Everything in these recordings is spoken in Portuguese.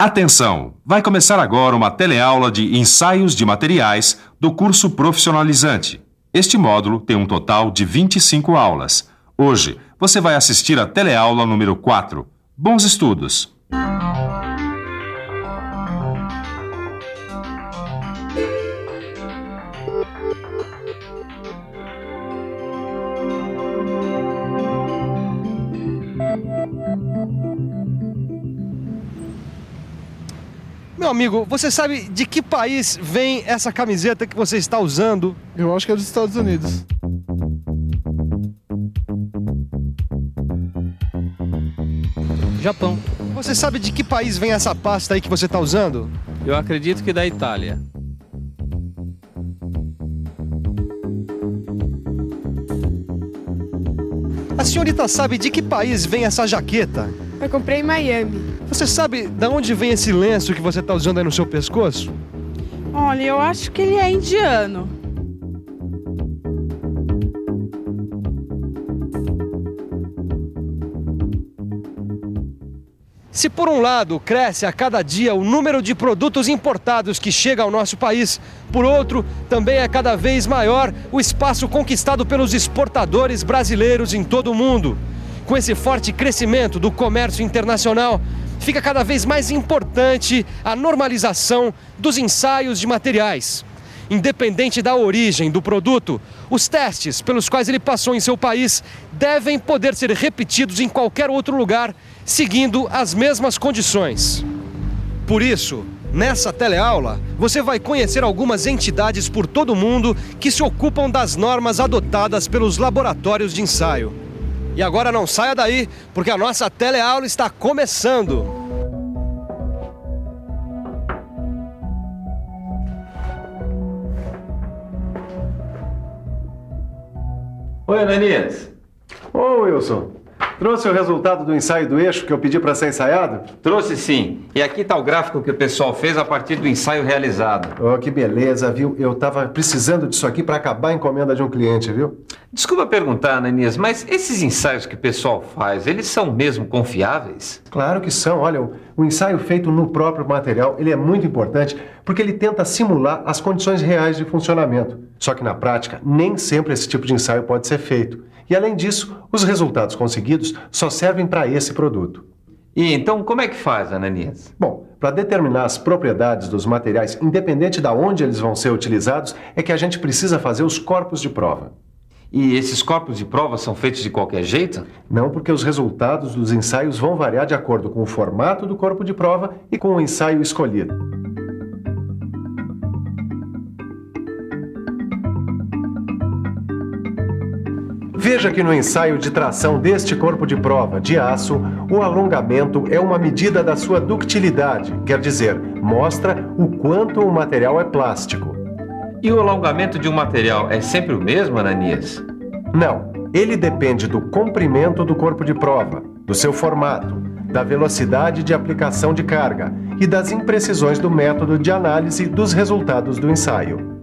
Atenção! Vai começar agora uma teleaula de ensaios de materiais do curso profissionalizante. Este módulo tem um total de 25 aulas. Hoje, você vai assistir a teleaula número 4. Bons estudos! Meu amigo, você sabe de que país vem essa camiseta que você está usando? Eu acho que é dos Estados Unidos. Japão. Você sabe de que país vem essa pasta aí que você está usando? Eu acredito que da Itália. A senhorita sabe de que país vem essa jaqueta? Eu comprei em Miami. Você sabe de onde vem esse lenço que você está usando aí no seu pescoço? Olha, eu acho que ele é indiano. Se por um lado cresce a cada dia o número de produtos importados que chega ao nosso país, por outro, também é cada vez maior o espaço conquistado pelos exportadores brasileiros em todo o mundo. Com esse forte crescimento do comércio internacional, fica cada vez mais importante a normalização dos ensaios de materiais. Independente da origem do produto, os testes pelos quais ele passou em seu país devem poder ser repetidos em qualquer outro lugar, seguindo as mesmas condições. Por isso, nessa teleaula, você vai conhecer algumas entidades por todo o mundo que se ocupam das normas adotadas pelos laboratórios de ensaio. E agora não saia daí, porque a nossa teleaula está começando. Oi, Ananias. Ô, Wilson, trouxe o resultado do ensaio do eixo que eu pedi para ser ensaiado? Trouxe sim. E aqui está o gráfico que o pessoal fez a partir do ensaio realizado. Oh, que beleza, viu? Eu tava precisando disso aqui para acabar a encomenda de um cliente, viu? Desculpa perguntar, Ananias, mas esses ensaios que o pessoal faz, eles são mesmo confiáveis? Claro que são. Olha, o ensaio feito no próprio material, ele é muito importante porque ele tenta simular as condições reais de funcionamento. Só que na prática, nem sempre esse tipo de ensaio pode ser feito. E além disso, os resultados conseguidos só servem para esse produto. E então, como é que faz, Ananias? Bom, para determinar as propriedades dos materiais, independente de onde eles vão ser utilizados, é que a gente precisa fazer os corpos de prova. E esses corpos de prova são feitos de qualquer jeito? Não, porque os resultados dos ensaios vão variar de acordo com o formato do corpo de prova e com o ensaio escolhido. Veja que no ensaio de tração deste corpo de prova de aço, o alongamento é uma medida da sua ductilidade, quer dizer, mostra o quanto o material é plástico. E o alongamento de um material é sempre o mesmo, Ananias? Não, ele depende do comprimento do corpo de prova, do seu formato, da velocidade de aplicação de carga e das imprecisões do método de análise dos resultados do ensaio.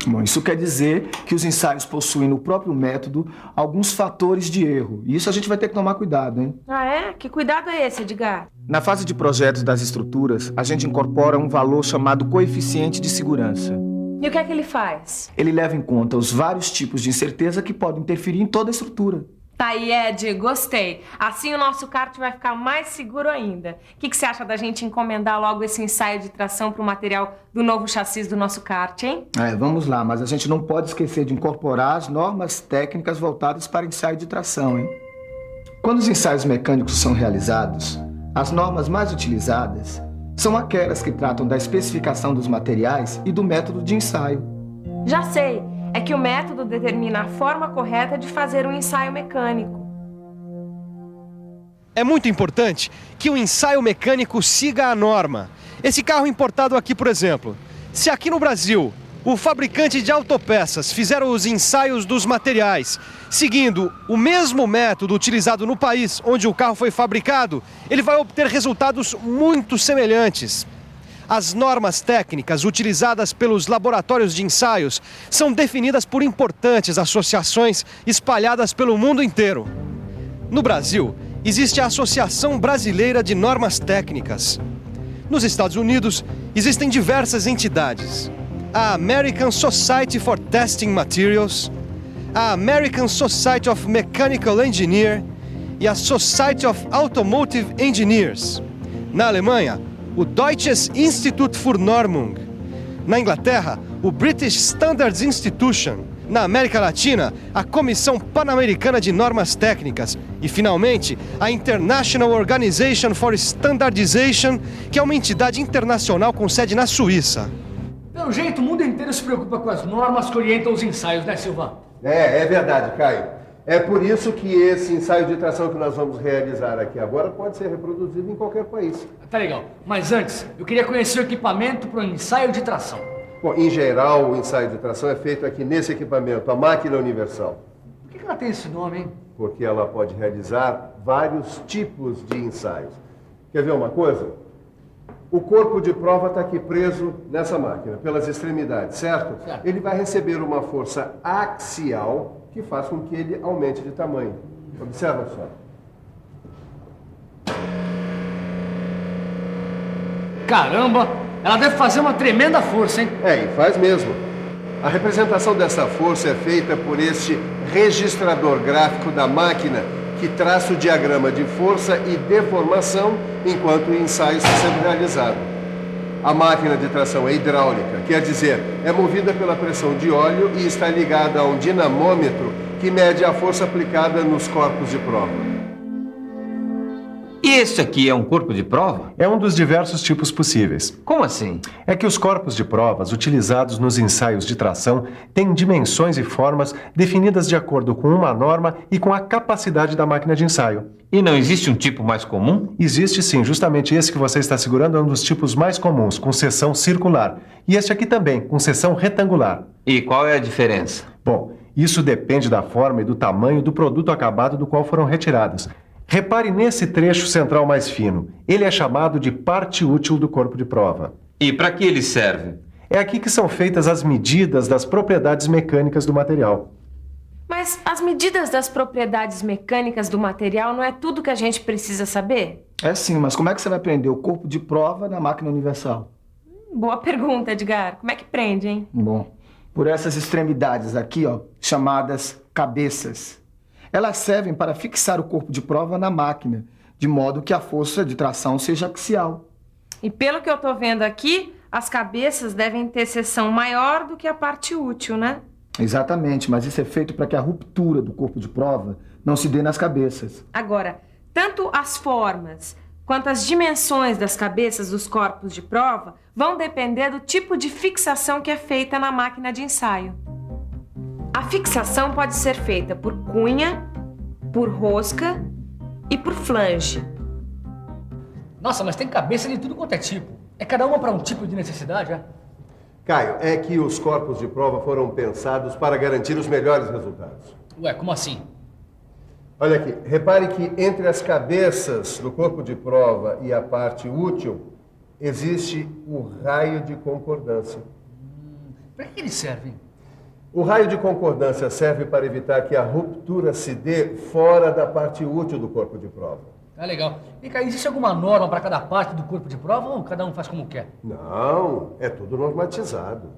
Bom, isso quer dizer que os ensaios possuem no próprio método alguns fatores de erro. E isso a gente vai ter que tomar cuidado, hein? Ah, é? Que cuidado é esse, Edgar? Na fase de projetos das estruturas, a gente incorpora um valor chamado coeficiente de segurança. E o que é que ele faz? Ele leva em conta os vários tipos de incerteza que podem interferir em toda a estrutura. Tá aí, Ed, gostei. Assim o nosso kart vai ficar mais seguro ainda. O que você acha da gente encomendar logo esse ensaio de tração para o material do novo chassi do nosso kart, hein? Vamos lá, mas a gente não pode esquecer de incorporar as normas técnicas voltadas para ensaio de tração, hein? Quando os ensaios mecânicos são realizados, as normas mais utilizadas são aquelas que tratam da especificação dos materiais e do método de ensaio. Já sei. É que o método determina a forma correta de fazer um ensaio mecânico. É muito importante que o ensaio mecânico siga a norma. Esse carro importado aqui, por exemplo, se aqui no Brasil o fabricante de autopeças fizer os ensaios dos materiais seguindo o mesmo método utilizado no país onde o carro foi fabricado, ele vai obter resultados muito semelhantes. As normas técnicas utilizadas pelos laboratórios de ensaios são definidas por importantes associações espalhadas pelo mundo inteiro. No Brasil, existe a Associação Brasileira de Normas Técnicas. Nos Estados Unidos, existem diversas entidades. A American Society for Testing Materials, a American Society of Mechanical Engineers e a Society of Automotive Engineers. Na Alemanha, o Deutsches Institut für Normung. Na Inglaterra, o British Standards Institution. Na América Latina, a Comissão Pan-Americana de Normas Técnicas. E, finalmente, a International Organization for Standardization, que é uma entidade internacional com sede na Suíça. Pelo jeito, o mundo inteiro se preocupa com as normas que orientam os ensaios, né, Silva? É verdade, Caio. É por isso que esse ensaio de tração que nós vamos realizar aqui agora pode ser reproduzido em qualquer país. Tá legal. Mas antes, eu queria conhecer o equipamento para o ensaio de tração. Bom, em geral, o ensaio de tração é feito aqui nesse equipamento, a máquina universal. Por que ela tem esse nome, hein? Porque ela pode realizar vários tipos de ensaios. Quer ver uma coisa? O corpo de prova está aqui preso nessa máquina, pelas extremidades, certo? Certo. Ele vai receber uma força axial que faz com que ele aumente de tamanho. Observa só. Caramba! Ela deve fazer uma tremenda força, hein? E faz mesmo. A representação dessa força é feita por este registrador gráfico da máquina que traça o diagrama de força e deformação enquanto o ensaio está sendo realizado. A máquina de tração é hidráulica, quer dizer, é movida pela pressão de óleo e está ligada a um dinamômetro que mede a força aplicada nos corpos de prova. E esse aqui é um corpo de prova? É um dos diversos tipos possíveis. Como assim? É que os corpos de provas utilizados nos ensaios de tração têm dimensões e formas definidas de acordo com uma norma e com a capacidade da máquina de ensaio. E não existe um tipo mais comum? Existe sim, justamente esse que você está segurando é um dos tipos mais comuns, com seção circular. E este aqui também, com seção retangular. E qual é a diferença? Bom, isso depende da forma e do tamanho do produto acabado do qual foram retirados. Repare nesse trecho central mais fino. Ele é chamado de parte útil do corpo de prova. E para que ele serve? É aqui que são feitas as medidas das propriedades mecânicas do material. Mas as medidas das propriedades mecânicas do material não é tudo que a gente precisa saber? É sim, mas como é que você vai prender o corpo de prova na máquina universal? Boa pergunta, Edgar. Como é que prende, hein? Bom, por essas extremidades aqui, ó, chamadas cabeças. Elas servem para fixar o corpo de prova na máquina, de modo que a força de tração seja axial. E pelo que eu tô vendo aqui, as cabeças devem ter seção maior do que a parte útil, né? Exatamente, mas isso é feito para que a ruptura do corpo de prova não se dê nas cabeças. Agora, tanto as formas quanto as dimensões das cabeças dos corpos de prova vão depender do tipo de fixação que é feita na máquina de ensaio. A fixação pode ser feita por cunha, por rosca e por flange. Nossa, mas tem cabeça de tudo quanto é tipo. É cada uma para um tipo de necessidade, é? Caio, é que os corpos de prova foram pensados para garantir os melhores resultados. Ué, como assim? Olha aqui, repare que entre as cabeças do corpo de prova e a parte útil, existe o raio de concordância. Para que eles servem? O raio de concordância serve para evitar que a ruptura se dê fora da parte útil do corpo de prova. Ah, legal. E cá, existe alguma norma para cada parte do corpo de prova ou cada um faz como quer? Não, é tudo normatizado.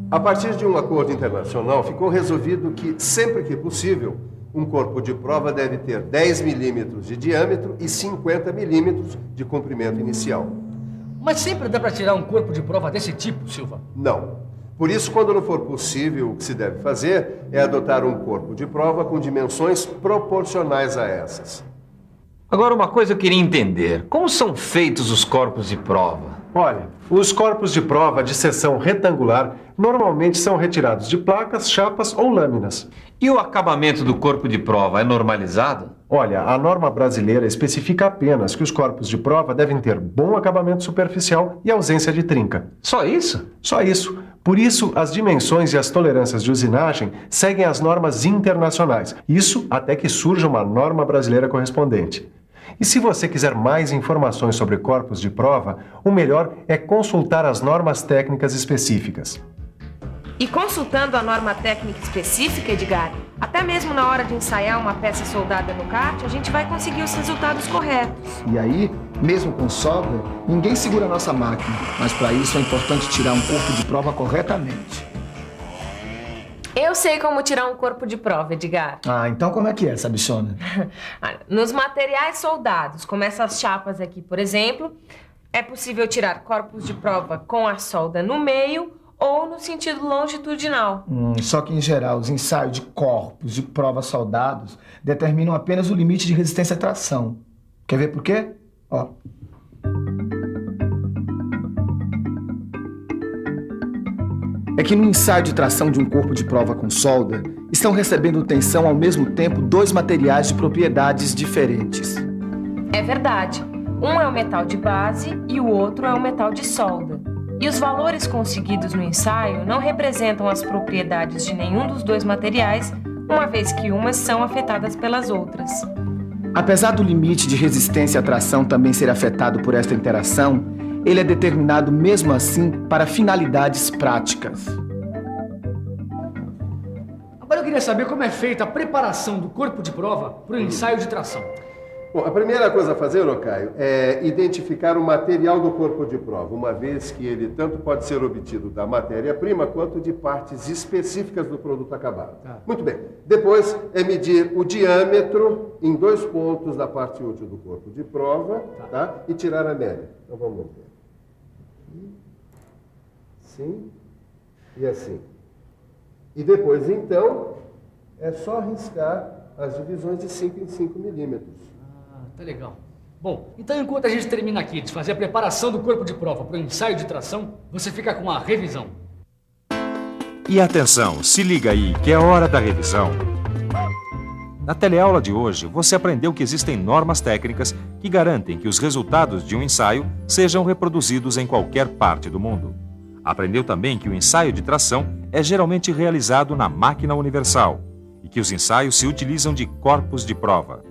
A partir de um acordo internacional, ficou resolvido que, sempre que possível, um corpo de prova deve ter 10 milímetros de diâmetro e 50 milímetros de comprimento inicial. Mas sempre dá para tirar um corpo de prova desse tipo, Silva? Não. Por isso, quando não for possível, o que se deve fazer é adotar um corpo de prova com dimensões proporcionais a essas. Agora, uma coisa eu queria entender. Como são feitos os corpos de prova? Olha, os corpos de prova de seção retangular normalmente são retirados de placas, chapas ou lâminas. E o acabamento do corpo de prova é normalizado? Olha, a norma brasileira especifica apenas que os corpos de prova devem ter bom acabamento superficial e ausência de trinca. Só isso? Só isso. Por isso, as dimensões e as tolerâncias de usinagem seguem as normas internacionais. Isso até que surja uma norma brasileira correspondente. E se você quiser mais informações sobre corpos de prova, o melhor é consultar as normas técnicas específicas. E consultando a norma técnica específica, Edgar, até mesmo na hora de ensaiar uma peça soldada no kart, a gente vai conseguir os resultados corretos. E aí, Mesmo com solda, ninguém segura a nossa máquina, mas para isso é importante tirar um corpo de prova corretamente. Eu sei como tirar um corpo de prova, Edgar. Ah, então como é que é, sabichona? Nos materiais soldados, como essas chapas aqui, por exemplo, é possível tirar corpos de prova com a solda no meio ou no sentido longitudinal. Só que, em geral, os ensaios de corpos de prova soldados determinam apenas o limite de resistência à tração. Quer ver por quê? Ó. É que no ensaio de tração de um corpo de prova com solda, estão recebendo tensão ao mesmo tempo dois materiais de propriedades diferentes. É verdade. Um é o metal de base e o outro é o metal de solda. E os valores conseguidos no ensaio não representam as propriedades de nenhum dos dois materiais, uma vez que umas são afetadas pelas outras. Apesar do limite de resistência à tração também ser afetado por esta interação, ele é determinado mesmo assim para finalidades práticas. Agora eu queria saber como é feita a preparação do corpo de prova para o ensaio de tração. Bom, a primeira coisa a fazer, ô Caio, é identificar o material do corpo de prova, uma vez que ele tanto pode ser obtido da matéria-prima quanto de partes específicas do produto acabado. Muito bem. Depois é medir o diâmetro em 2 pontos da parte útil do corpo de prova, tá? E tirar a média. Então vamos ver. Assim e assim. E depois, então, é só riscar as divisões de 5 em 5 milímetros. Tá legal. Bom, então enquanto a gente termina aqui de fazer a preparação do corpo de prova para o ensaio de tração, você fica com a revisão. E atenção, se liga aí que é hora da revisão. Na teleaula de hoje, você aprendeu que existem normas técnicas que garantem que os resultados de um ensaio sejam reproduzidos em qualquer parte do mundo. Aprendeu também que o ensaio de tração é geralmente realizado na máquina universal e que os ensaios se utilizam de corpos de prova.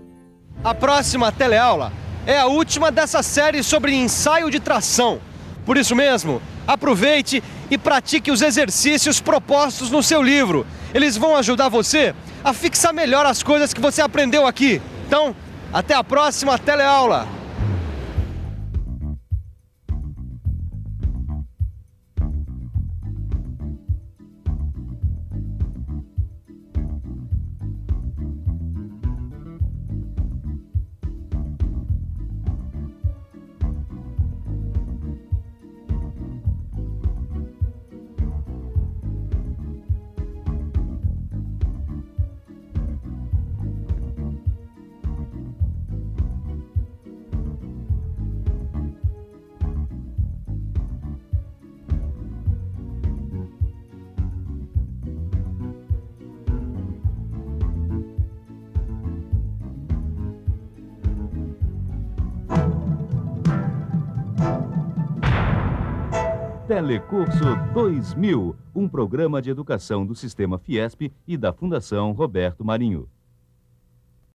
A próxima teleaula é a última dessa série sobre ensaio de tração. Por isso mesmo, aproveite e pratique os exercícios propostos no seu livro. Eles vão ajudar você a fixar melhor as coisas que você aprendeu aqui. Então, até a próxima teleaula! Telecurso 2000, um programa de educação do Sistema Fiesp e da Fundação Roberto Marinho.